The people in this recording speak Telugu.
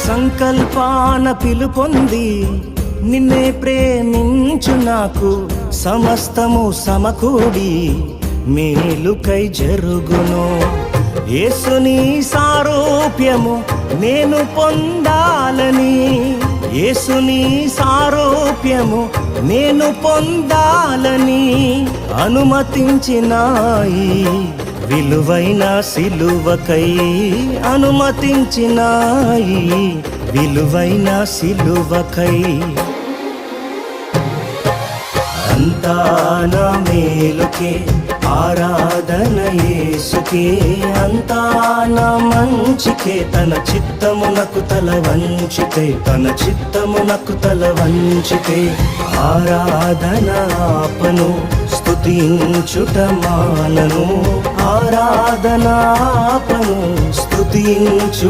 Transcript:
సంకల్పాన పిలుపొంది నిన్నే ప్రేమించు నాకు సమస్తము సమకూడి మేలుకై జరుగును. యేసుని సారూప్యము నేను పొందాలని, యేసుని సారూప్యము నేను పొందాలని అనుమతించినాయి విలువైన సిలువకై, అనుమతించినాయి విలువైన సిలువకై. అంతా నా మేలుకే ఆరాధన యేసుకే, అంతా నా మంచికే తన చిత్తమునకు తల వంచితే, తన చిత్తమునకు తల వంచితే ఆరాధన ఆపను స్తుతించుట మానను, ఆరాధన ఆపను స్తుతించు